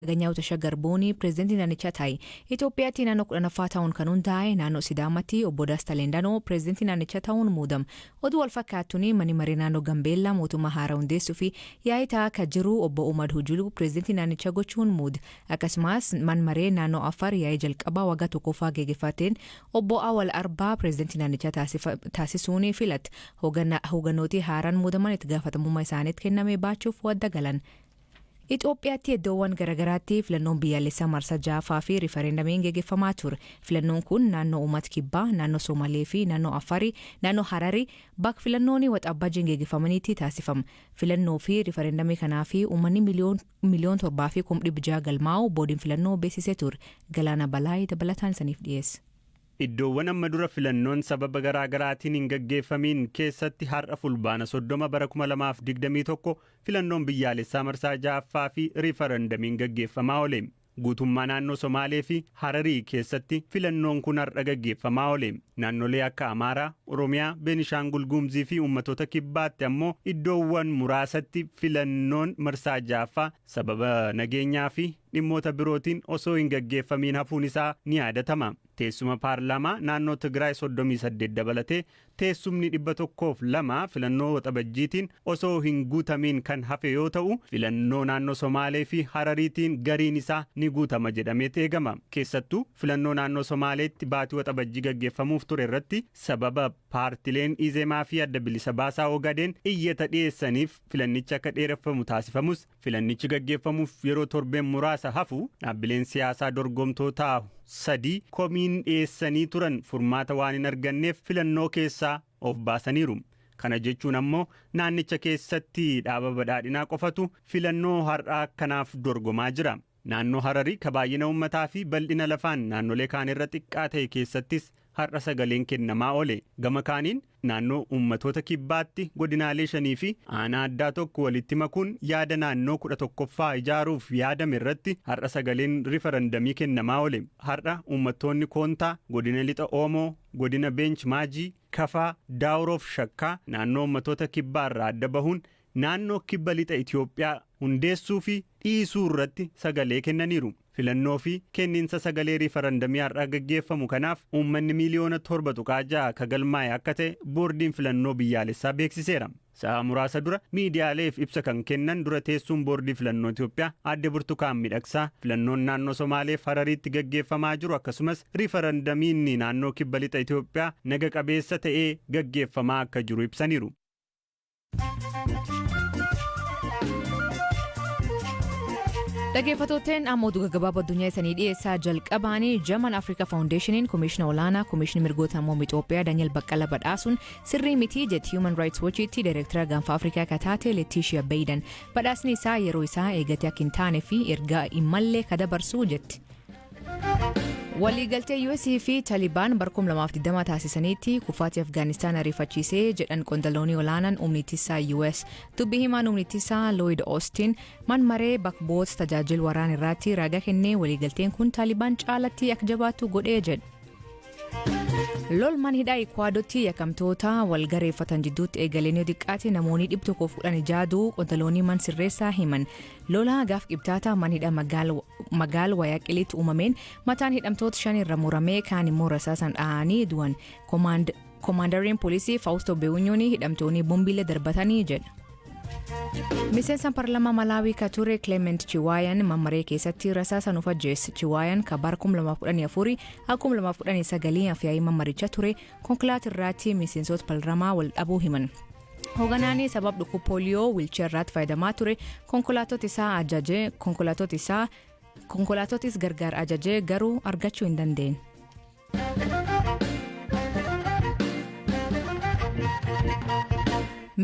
Ganyaa utashagar boonii pireezidantii naannichaa ta'e Itoophiyaatti naannoo 10ffaa ta'uun kan hundaa'e naannoo Sidaamaatti obbo Dastaa Leendanoo pireezidantii naannichaa ta'uun muudame. Oduu wal fakkaatuun manni maree naannoo Gambeellaa mootummaa haaraa hundeessuu fi yaa'ii ta'aa akka jiru obbo Umar Hujuluu pireezidantii naannichaa gochuun muude. Akkasumas manni maree naannoo Affaar yaa'ii jalqabaa waggaa tokkoffaa geggeeffateen obbo Awwal Arbaa pireezidantii naannichaa taasisuun filate. Hoogganooti haaraan muudaman itti gaafatamummaa isaaniitti kennamee baachuuf wadda galan. Itoophiyaatti iddoowwan garagaraatti filannoon biyyaalessaa marsaa 6ffaa fi riifareendamiin geggeeffamaa ture. Filannoon kun naannoo Uummata Kibbaa, naannoo Somaalee fi naannoo Affaarii, naannoo Hararii bakka filannoon waxabajjiin geggeeffamaniitti taasifama. Filannoo fi riifareendamii kanaaf uummanni miliyoon 7,600 galmaa'u boodiin filannoo beeksisee ture. Galaana Balaayii dabalataan isiniif dhiyeessa. Iddoowwan amma dura filannoon sababa garaagaraatiin hin gaggeeffamiin keessatti har'a fulbaana 30 bara 2021 filannoon biyyaalessaa marsaa 6ffaa fi riifarandamiin gaggeeffamaa oole. Guutummaa naannoo Somaalee fi Hararii keessatti filannoon kun har'a gaggeeffamaa oole. Naannolee akka Amaaraa, Oromiyaa, Beenishaangul Gumzii fi uummattoota kibbaatti ammoo iddoowwan muraasatti filannoon marsaa 6ffaa sababa nageenyaa fi dhimmoota birootiin osoo hin gaggeeffamiin hafuun isaa ni yaadatama. Teessuma paarlaamaa naannoo Tigraay 38 dabalatee teessumni 102 filannoo waxabajjiitiin osoo hin guutamiin kan hafe yoo ta'u filannoo naannoo Somaalee fi Harariitiin gariin isaa ni guutama jedhamee eegama. Keessattuu filannoo naannoo Somaaleetti baatii waxabajjii gaggeeffamuuf ture irratti sababa paartileen Izemaa fi Adda Bilisa Baasaa Ogaadeen iyyata dhiyeessaniif filannichi akka dheereffamu taasifamus filannichi gaggeeffamuuf yeroo torbeen muraasa hafu dhaabbileen siyaasaa dorgomtootaa 3 komiin dhiyeessanii turan furmaata waan hin arganneef filannoo keessaa of baasaniiru. Kana jechuun ammoo naannicha keessatti dhaaba badhaadhinaa qofatu filannoo har'aa kanaaf dorgomaa jira. Naannoo Hararii kabaayina uummataa fi bal'ina lafaan naannolee kaan irra xiqqaa ta'e keessattis har'a sagaleen kennamaa oole. Gama kaaniin naannoo uummattoota kibbaatti godinaalee 5 fi aanaa addaa tokko walitti makuun yaada naannoo 11ffaa ijaaruuf yaadame irratti har'a sagaleen riifarandamii kennamaa oole. Har'a uummattoonni Koontaa, godina Lixa Oomoo, godina Beench Maajii, Kafaa, Daawuroof Shakkaa naannoo uummattoota kibbaa irraa adda bahuun naannoo kibba lixa Itoophiyaa hundeessuu fi dhiisuu irratti sagalee kennaniiru. Filannoo fi kenniinsa sagalee riifarandamii har'aa gaggeeffamu kanaaf uummanni miliyoona 7.6 ka galmaa'e akka ta'e boordiin filannoo biyyaalessaa beeksiseera. Sa'a muraasa dura miidiyaaleef ibsa kan kennan dura teessuun boordii filannoo Itoophiyaa Aadde Burtukaan Midhaqsaa filannoon naannoo Somaalee Harariitti gaggeeffamaa jiru akkasumas riifarandamiin naannoo kibba lixa Itoophiyaa naga qabeessa ta'ee gaggeeffamaa akka jiru ibsaniiru. Dhaggeeffattootni amma oduu gaggabaaboo addunyaa isanii dhiyeessaa jalqabaanii German Africa Foundationiin Komishinaa Olaanaa Komishinii Mirgoota Namoomaa Itoophiyaa Daani'el Baqqala badhaasuun sirrii miti jedhe Human Rights Watchitti Daayireektara Gaanfa Afrikaa akka taate Letiishiyaa Beeydan. Badhaasni isaa yeroo isaa eegate akka hin taane fi ergaa hin malle ka dabarsuu jetti. Waliigaltee US fi Taliban bara 2020 taasisaniitti kufaatii Afgaanistaan ariifachiisee jedhan qondaaltonni olaanaan humnitiisaa US. Dubbii himaan humnitiisaa Lloyd Austin man maree bakboota tajaajila waraanaa irratti ragaa kennee waliigalteen kun Taliban caalatti akka jabaatu godhee jedhe. Lolmaan hidhaa Ikwaadotti yakkamtoota walgareeffatan jidduutti eegaleen yoo xiqqaate namoonni 116 qondaaltonni man sirreessaa himan. Lola gaaf qibxaata man hidha magaal wayaaqiliitti uumameen mataan hidhamtoota 5 irra muramee kaan immoo rasaasan dhahanii du'an. Koomaandariin poolisii Fausto Beewunyoon hidhamtoonni bombiilee darbatanii jedha. Miseensa Paarlaamaa Malaawii ka ture Clement Chiwaayaan mammaree keessatti rasaasan ufajjeesse. Chiwaayaan ka bara 2014 akka 2019 afyaa'ii mammarichaa ture konkolaataa irratti miseensota paarlaamaa wal dhabuu himan. Hoogganaanii sabab dhukkuba pooliyoo wiilcheer irratti fayyadamaa ture konkolaattota gargaar ajajee garuu argachuu hin dandeenye.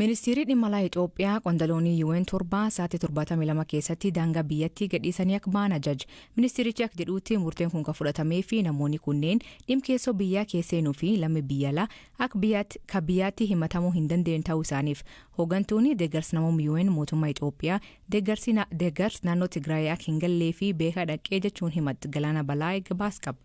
Ministeerri dhimma alaa Itoophiyaa qondaaltonni UN 7 sa'aatii 72 keessatti daangaa biyyattii gadhiisanii akka ba'an ajaje. Ministeerichi akka jedhutti murteen kun kan fudhatamee fi namoonni kunneen dhimkeessoo biyyaa keesseenuu fi lammii biyya alaa akka biyyaatti himatamuu hin dandeenye ta'uu isaaniif hooggantoonni deeggarsa namoota UN mootummaa Itoophiyaa deeggarsi naannoo Tigraay akka hin gallee fi beekaa dhaqee jechuun himatti Galaana Balaayii gabaasa qaba.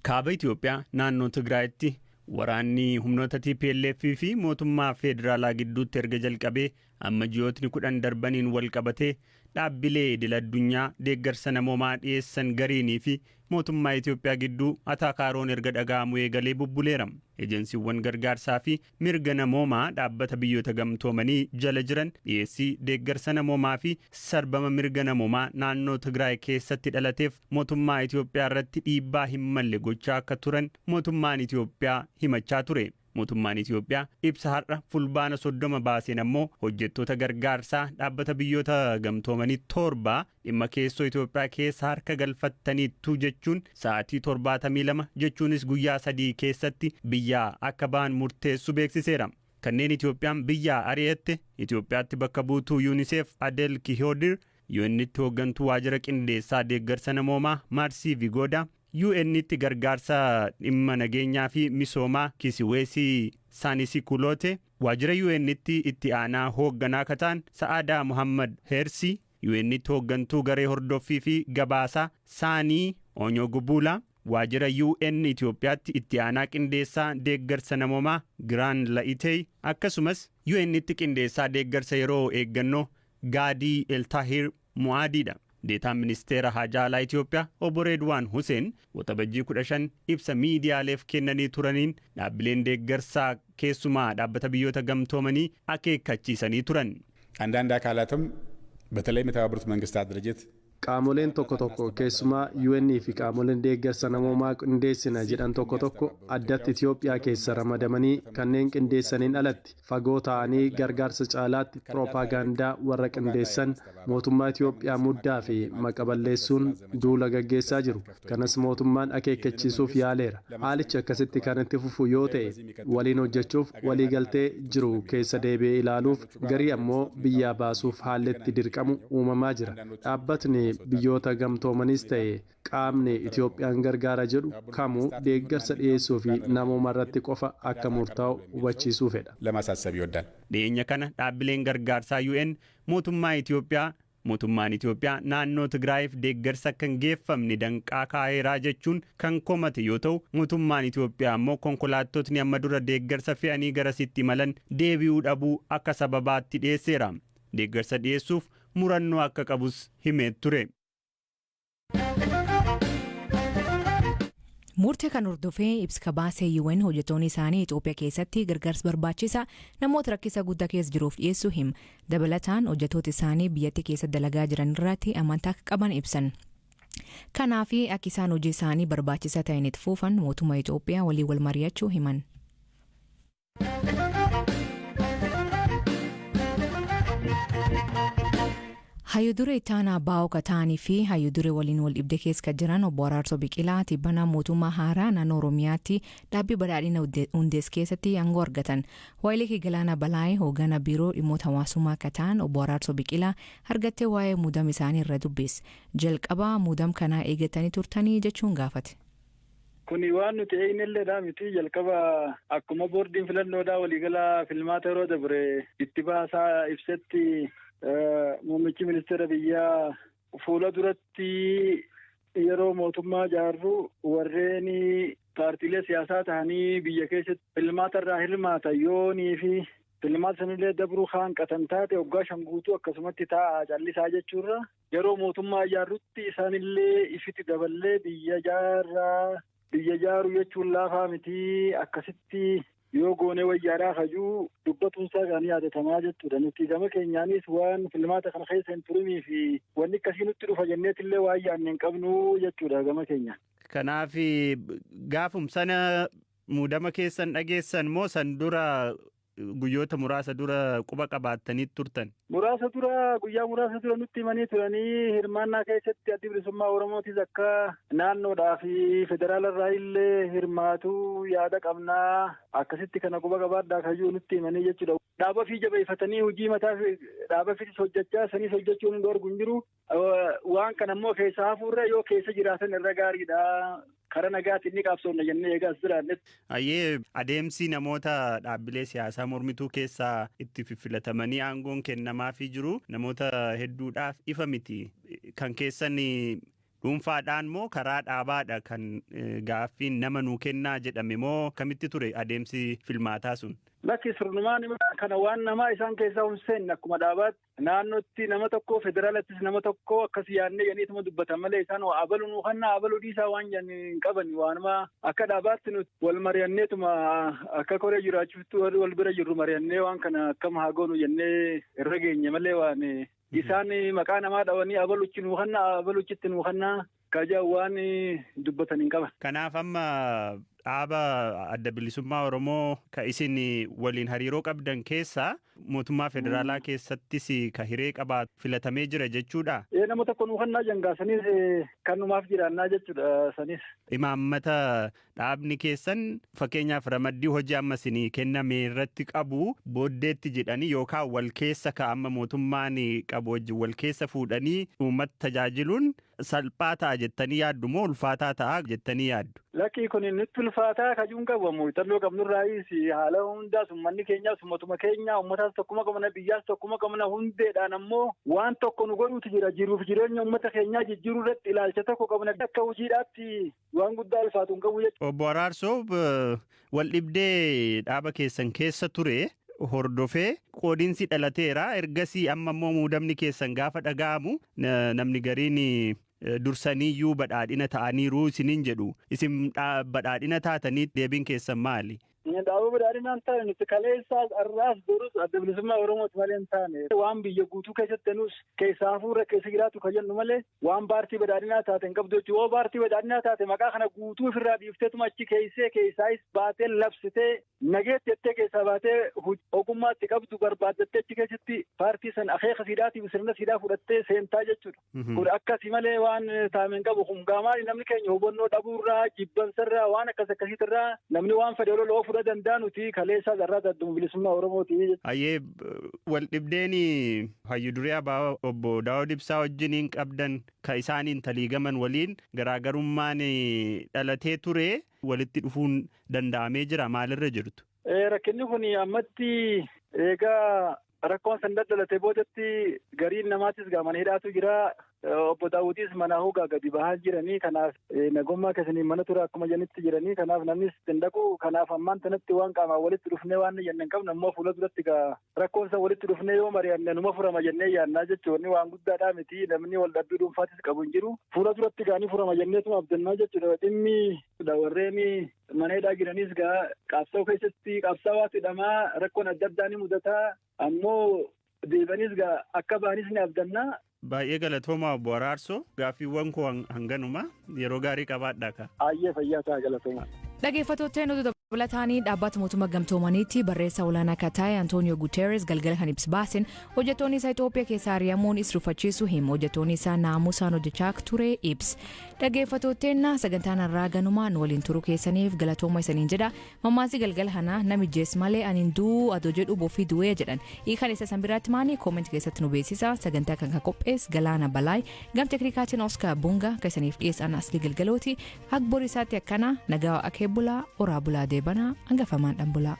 Kaaba Itoophiyaa naannoo Tigraayitti waraanni humnoota TPLF fi mootummaa federaalaa gidduutti erga jalqabee amma ji'ootni 10 darbaniin wal qabatee dhaabbilee idil addunyaa deeggarsa namoomaa dhiyeessan gariinii fi mootummaa Itoophiyaa gidduu ataakaaroon erga dhaga'amuu eegalee bubbuleera. Ejensiiwwan gargaarsaa fi mirga namoomaa dhaabbata biyyoota gamtoomanii jala jiran dhiyeessii deeggarsa namoomaa fi sarbama mirga namoomaa naannoo Tigraay keessatti dhalateef mootummaa Itoophiyaa irratti dhiibbaa hin malle gochaa akka turan mootummaan Itoophiyaa himachaa ture. Mootummaan Itoophiyaa ibsa har'a fulbaana 30 baaseen ammoo hojjettoota gargaarsaa dhaabbata biyyoota gamtoomanii 7 dhimma keessoo Itoophiyaa keessa harka galfattaniittu jechuun sa'aatii 72 jechuunis guyyaa 3 keessatti biyyaa akka ba'an murteessu beeksiseera. Kanneen Itoophiyaan biyyaa ari'atte Itoophiyaatti bakka buutuu UNICEF Adel Kihoodir, UN'tti hooggantuu waajjira qindeessaa deeggarsa namoomaa Maarsii Vigoodaa, UN'tti gargaarsa dhimma nageenyaa fi misoomaa Kisiweesii Saanisikuloote, waajjira UN'tti itti aanaa hoogganaa kataan Sa'aadaa Muhammad Heersii, UN'tti hooggantuu garee hordoffii fi gabaasaa Saanii Onyogubulaa, waajjira UN Itoophiyaatti itti aanaa qindeessaa deeggarsa namoomaa Giraan La'itee, akkasumas UN'tti qindeessaa deeggarsa yeroo eeggannoo Gaadii Eltaahir Mu'aadiidha. Deetaan ministeera Haajaalaa Itoophiyaa obbo Redwaan Huseen waxabajjii 15 ibsa miidiyaaleef kennanii turaniin dhaabbileen deeggarsaa keessumaa dhaabbata biyyoota gamtoomanii akeekkachiisanii turan. አንዳንድ አካላትም በተለይም የተባበሩት መንግስታት ድርጅት qaamoleen tokko tokko keessumaa UN fi qaamoleen deeggarsa namoomaa qindeessina jedhan tokko tokko addatti Itoophiyaa keessa ramadamanii kanneen qindeessaniin alatti fagoo ta'anii gargaarsa caalaatti propaagandaa warra qindeessan mootummaa Itoophiyaa muddaa fi maqaballeessuun duula gaggeessaa jiru. Kanas mootummaan akeekkachiisuuf yaaleera. Haalichi akkasitti kan itti fufu yoo ta'e waliin hojjechuuf walii galtee jiru keessa deebi'ee ilaaluuf garii ammoo biyyaa baasuuf haalli itti dirqamu uumamaa jira. Dhaabbatni biyyoota gamtoomaniis ta'e qaamni Itoophiyaan gargaara jedhu kamuu deeggarsa dhiyeessuu fi namooma irratti qofa akka murtaa'u hubachiisuu fedha. ለማሳሰብ ይወዳል። Dhiyeenya kana dhaabbileen gargaarsaa UN mootummaan Itoophiyaa naannoo Tigraayiif deeggarsa akka hin geeffamne danqaa kaa'eeraa jechuun kan komate yoo ta'u, mootummaan Itoophiyaa ammoo konkolaattotni amma dura deeggarsa fe'anii garasitti imalan deebi'uu dhabuu akka sababaatti dhiyeesseera. Deeggarsa dhiyeessuuf murannoo akka qabus himee ture. Murtee kan hordofee ibsa baasee UN hojjettoonni isaanii Itoophiyaa keessatti gargaarsa barbaachisaa namoota rakkisa guddaa keessa jiruuf dhiyeessuu hima. Dabalataan hojjettoota isaanii biyyattii keessa dalagaa jiran irratti amantaa akka qaban ibsan. Kanaaf akka isaan hojii isaanii barbaachisaa ta'an itti fufan mootummaa Itoophiyaa walii wal mari'achuu himan. Hayyudure Itaanaa Baa'oo Kataanii fi hayyudure waliin wal dhibdee keessa jiran obbo Araarsoo Biqilaa tibbana mootummaa haaraa naannoo Oromiyaatti dhaabbii badhaadhina hundees keessatti aangoo argatan. Waayilee Galaana Balaayee hoogganaa biiroo dhimmoota hawaasummaa kataan obbo Araarsoo Biqilaa argattee waa'ee muudama isaanii irra dubbise. Jalqabaa muudama kanaa eegatanii turtanii jechuun gaafate. Kuni waan nuti eegnelleedha miti jalqaba akkuma boordiin filannoodhaa waliigalaa filmaata yeroo dabre itti baasaa ibsetti muummichi ministeera biyyaa fuula duratti yeroo mootummaa jaarru warreen paartiilee siyaasaa ta'anii biyya keessatti filmaata irraa hirmaatan yoonii fi filmaata sanillee dabruu hanqatan taate waggaa 5 guutuu akkasumatti taa'aa callisaa jechuurra yeroo mootummaa jaarrutti isaanillee ifitti daballee biyya jaaru jechuun laafaa miti akkasitti yoo goonee wayyaadhaa hajuu dubbatuun isaa gaanii yaadatamaa jechuudha. Nuti gama keenyaanis waan filmaata kana keessa hin turimii fi wanni akkasii nutti dhufa jenneetillee waan yaadne hin qabnu jechuudha gama keenya. Kanaaf gaafum sana muudama keessan dhageessan moo san dura guyyoota muraasa dura quba qabaattanii turtan? Guyyaa muraasa dura nutti himanii turanii hirmaannaa keessatti adda bilisummaa Oromootis akka naannoodhaa fi federaalarraa illee hirmaatu yaada qabnaa akkasitti kana quba qabaadhaa kayyuu nutti himanii jechuudha. Dhaaba fi jabeeffatanii hojii mataa dhaaba fi hojjechaa sanis hojjechuun hin dorgu hin jiru. Waan kana immoo keessa hafuurra yoo keessa jiraatan irra gaariidha. Kara nagaatti inni qabsoonna jennee eegas jiraannetti. Ayyee adeemsi namoota dhaabbilee siyaasaa mormituu keessaa itti filatamanii aangoon kennamaafii jiru namoota hedduudhaaf ifa miti. Kan keessan dhuunfaadhaan moo karaa dhaabaadha kan gaaffiin nama nuu kennaa jedhame moo kamitti ture adeemsi filmaataa sun? Lakki sirnumaan kana waan namaa isaan keessaa hin seenne akkuma dhaabaatti naannootti nama tokko federaalattis nama tokko akkas yaadnee janiituma dubbatan malee isaan abaluu nuu kannaa abaluu dhiisaa waan jedhan hin qaban waanuma akka dhaabaatti nuti wal mari'anneetuma akka koree jiraachuutti wal bira jirru mari'annee waan kana akkama haa goonu jennee irra geenye malee waan isaan maqaa namaa dhawanii abaluuchi nuu kannaa abaluuchitti nuu kannaa kaja waan dubbatan hin qaban. Kanaaf amma dhaaba adda bilisummaa Oromoo ka isin waliin hariiroo qabdan keessaa mootummaa federaalaa keessattis ka hiree qabaatu filatamee jira jechuudha. Nama tokko nuu kannaa jangaasanis kanumaaf jiraannaa jechuudha sanis. Imaammata dhaabni keessan fakkeenyaaf ramaddii hojii amma isinii kenname irratti qabu booddeetti jedhanii yookaan wal keessa ka amma mootummaan qabu wajjin wal keessa fuudhanii uummata tajaajiluun salphaa ta'a jettanii yaaddu moo ulfaataa ta'a jettanii yaaddu? Lakkii kun nutti ulfaataa kajuun qabamu xalloo qabnurraayis haala hundaas uummanni keenyaas uummatuma keenya uummataas tokkuma qabna biyyaas tokkuma qabna hundeedhaan ammoo waan tokko nu godhuutu jira jiruuf jireenya uummata keenyaa jijjiiruu irratti ilaalcha tokko qabna akka hojiidhaatti waan guddaa ulfaatu hin qabu jechuudha. Obbo Araarsoo wal dhibdee dhaaba keessan keessa ture hordofee qoodinsi dhalateera ergasii amma immoo muudamni keessan gaafa dhaga'amu namni gariin dursaniiyyuu badhaadhina ta'aniiru isiniin jedhu isin badhaadhina taatanii deebiin keessan maali? Dhaabuu badhaadhinaan taane nuti kaleessaas arraas borus adda bilisummaa Oromooti malee hin taane waan biyya guutuu keessatti nus keessaa hafuurra keessa jiraatu kan jennu malee waan paartii badhaadhinaa taate hin qabdu jechuudha. Yoo paartii badhaadhinaa taate maqaa kana guutuu ofirraa dhiifteetuma achi keessaayis baatee labsitee nageetti jettee keessaa baatee ogummaatti qabdu barbaaddattee achi keessatti paartii san akeeka siidhaatiif sirna siidhaa fudhattee seentaa jechuudha. Kun akkasii malee waan taame hin qabu. Humgaamaan namni keenya hubannoo dhabuurraa jibbansarraa waan akkasiitirraa namni waan fedhe ololoo fudha danda'anuti kaleessaa zarraa adda bilisummaa Oromooti. Ayyee wal dhibdeen hayyu duree abaa obbo Daawud Ibsaa wajjiniin qabdan ka isaaniin taliigaman waliin garaagarummaan dhalatee ture walitti dhufuun danda'amee jira maalirra jirtu? Rakkinni kun ammatti eegaa rakkoon san daddalatee boodatti gariin namaatis mana hidhaatu jira. Obbo Daawudis manaa hogaa gadi bahaa jiranii kanaaf nagummaa keessanii mana ture akkuma jenitti jiranii kanaaf namnis tindaqu kanaaf ammaan tanatti waan qaamaan walitti dhufnee waan jennee hin qabne ammoo fuula duratti rakkoon san walitti dhufnee yoo mari'anne numa furama jennee yaannaa jechuudha waan guddaadhaa miti namni wal dhabbii dhuunfaatis qabu hin jiru fuula duratti gaanii furama jenneetuma abdannaa jechuudha dhimmi warreen mana hidhaa jiranis qabsoo keessatti qabsaawaa hidhamaa rakkoon adda addaa ni mudataa ammoo deebanis akka baanis ni abdannaa. Baay'ee galatooma obbo Araarsoo gaaffiiwwan koo hanganuma yeroo gaarii qabaadhaa ka. Ayyee fayyaa ta'a galatooma. Dhaggeeffattoota nuti dabalataanii dhaabbata mootummaa gamtoomaniitti barreessaa olaanaa akka ta'e Antooniyoo Guuteres galgala kan ibsa baasen hojjettoonni isaa Itoophiyaa keessaa ari'amuun is rufachiisu himu hojjettoonni isaa naamusaan hojjechaa ture ibsa. Dhaggeeffattooteenna sagantaan har'aa ganumaan waliin turuu keessaniif galatooma isaniin jedha mammaasii galgala kanaa namijees malee aniin du'uu adoo jedhu boofii du'ee jedhan hiikan isa san biraatti maanii koomentii keessatti nu beeksisa sagantaa kan qophees Galaana Balaay gam teknikaatiin Oskar Bunga kan isiniif dhiyeessan asli galgalooti haq borisaatti akkana nagaa akee bulaa oraa bulaa deebanaa hangafamaan dhan bulaa.